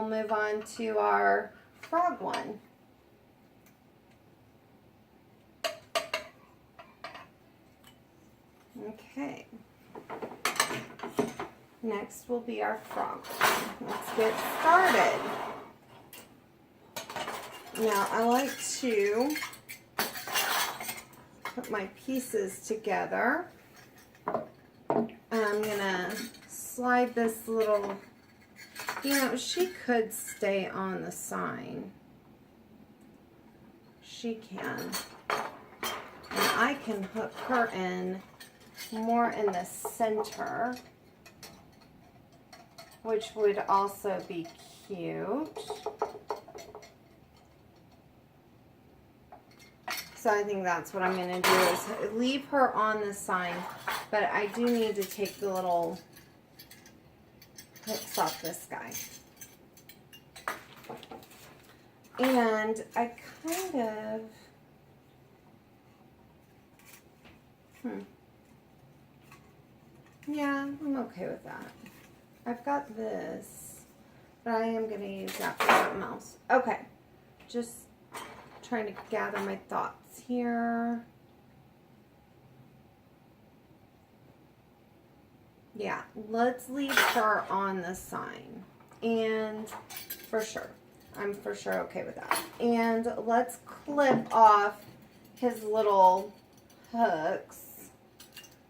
we'll move on to our frog one. Okay. Next will be our frog. Let's get started. Now, I like to put my pieces together. I'm going to slide this little, you know, she could stay on the sign. She can. And I can hook her in more in the center, which would also be cute. So I think that's what I'm going to do is leave her on the sign, but I do need to take the little hooks off this guy. And I kind of, yeah, I'm okay with that. I've got this, but I am going to use that for something else. Okay, just trying to gather my thoughts here. Yeah, let's leave her on the sign. And for sure, I'm for sure okay with that. And let's clip off his little hooks.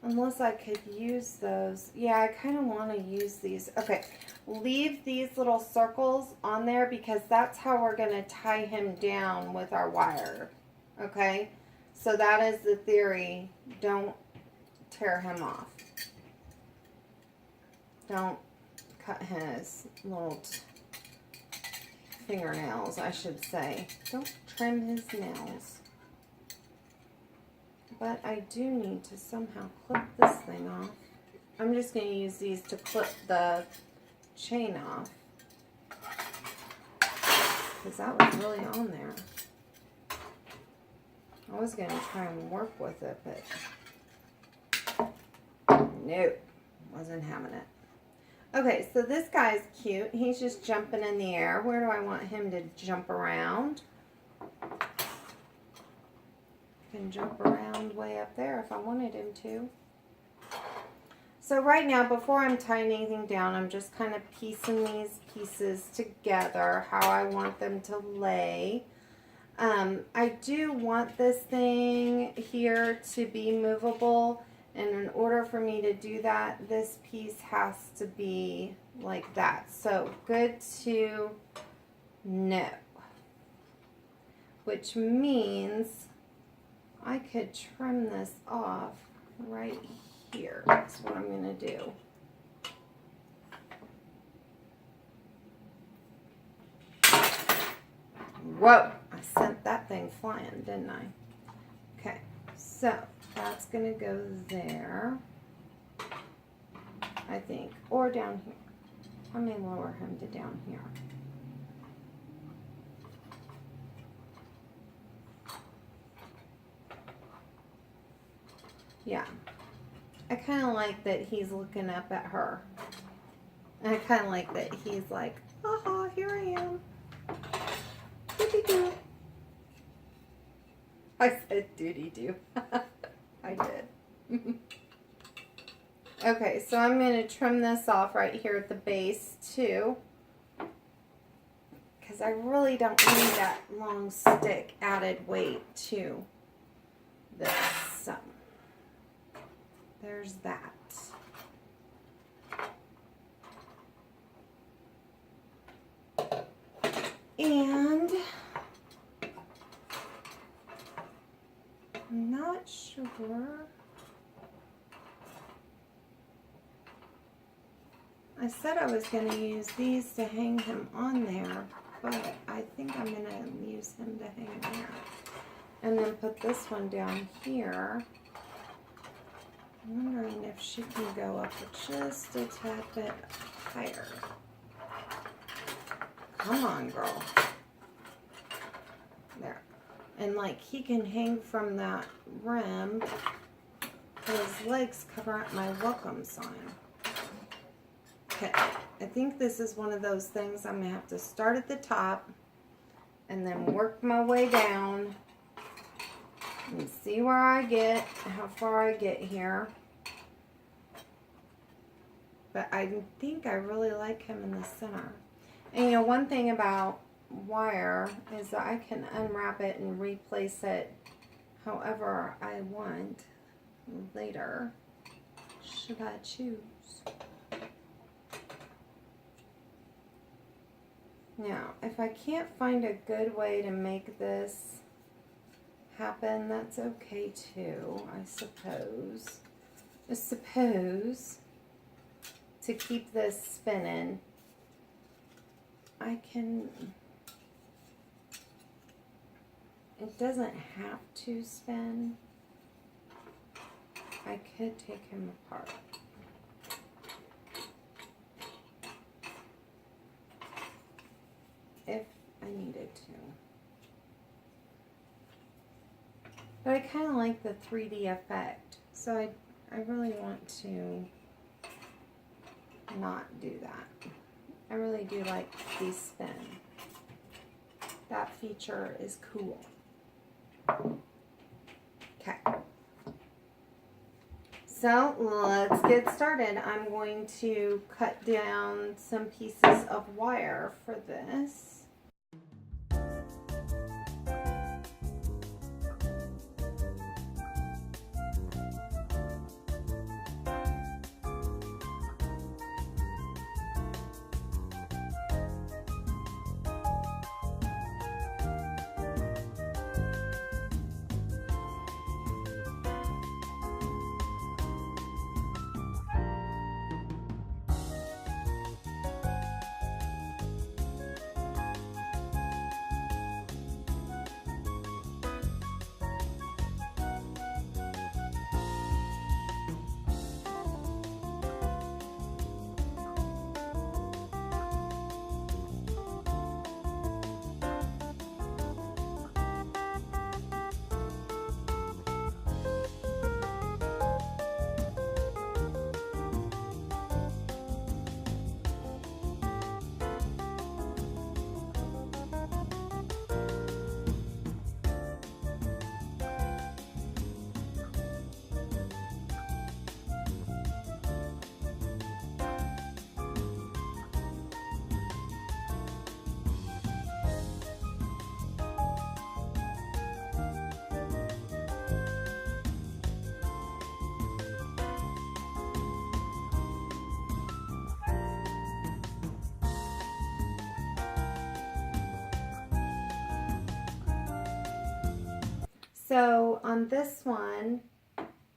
Unless I could use those. Yeah, I kind of want to use these. Okay, leave these little circles on there because that's how we're going to tie him down with our wire. Okay, so that is the theory. Don't tear him off. Don't cut his little fingernails, I should say. Don't trim his nails. But I do need to somehow clip this thing off. I'm just going to use these to clip the chain off. Because that was really on there. I was going to try and work with it, but nope, wasn't having it. Okay, so this guy's cute. He's just jumping in the air. Where do I want him to jump around? Can jump around way up there if I wanted him to. So right now, before I'm tying anything down, I'm just kind of piecing these pieces together how I want them to lay. I do want this thing here to be movable, and in order for me to do that, this piece has to be like that. So good to know, which means I could trim this off right here. That's what I'm going to do. Whoa, I sent that thing flying, didn't I? Okay, so that's going to go there, I think, or down here. I may lower him to down here. Yeah, I kind of like that he's looking up at her. And I kind of like that he's like, aha, here I am. Doody-doo. I said doody-doo. I did. Okay, so I'm going to trim this off right here at the base too. Because I really don't need that long stick added weight to this. So there's that. And I'm not sure. I said I was going to use these to hang him on there, but I think I'm going to use him to hang there. And then put this one down here. I'm wondering if she can go up just a tad bit higher. Come on, girl. There. And like he can hang from that rim. His legs cover up my welcome sign. Okay. I think this is one of those things I'm going to have to start at the top and then work my way down and see where I get, how far I get here. But I think I really like him in the center. And you know, one thing about wire is that I can unwrap it and replace it however I want later, should I choose. Now, if I can't find a good way to make this happen, that's okay too, I suppose. To keep this spinning, I can, it doesn't have to spin. I could take him apart. If I needed to. But I kind of like the 3D effect, so I really want to not do that. I really do like the spin. That feature is cool. Okay. So let's get started. I'm going to cut down some pieces of wire for this. So on this one,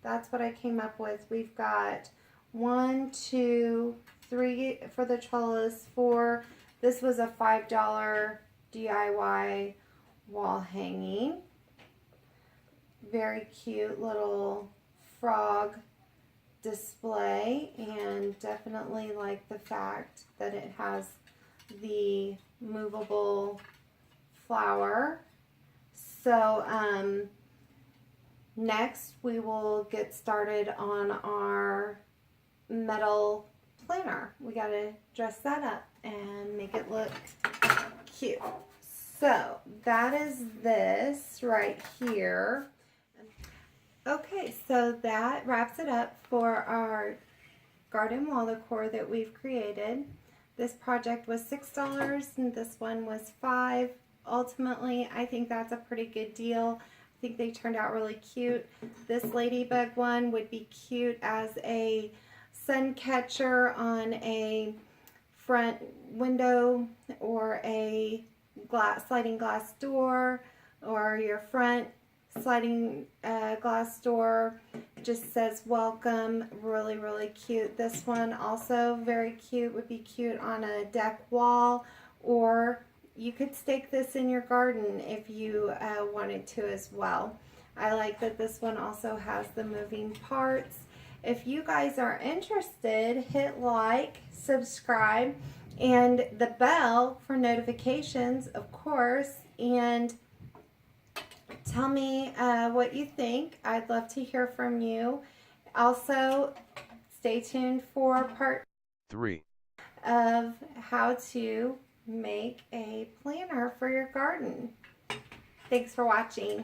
that's what I came up with. We've got 1, 2, 3 for the trellis, 4. This was a $5 DIY wall hanging. Very cute little frog display, and definitely like the fact that it has the movable flower. So next we will get started on our metal planner. We got to dress that up and make it look cute. So that is this right here. Okay, so that wraps it up for our garden wall decor that we've created. This project was $6 and this one was $5. Ultimately, I think that's a pretty good deal. I think they turned out really cute. This ladybug one would be cute as a sun catcher on a front window or a sliding glass door, or your front sliding glass door. Just says welcome. Really, really cute. This one also very cute. Would be cute on a deck wall, or you could stake this in your garden if you wanted to as well. I like that this one also has the moving parts. If you guys are interested, hit like, subscribe, and the bell for notifications, of course, and tell me what you think. I'd love to hear from you. Also, stay tuned for part 3. of how to make a planner for your garden. Thanks for watching.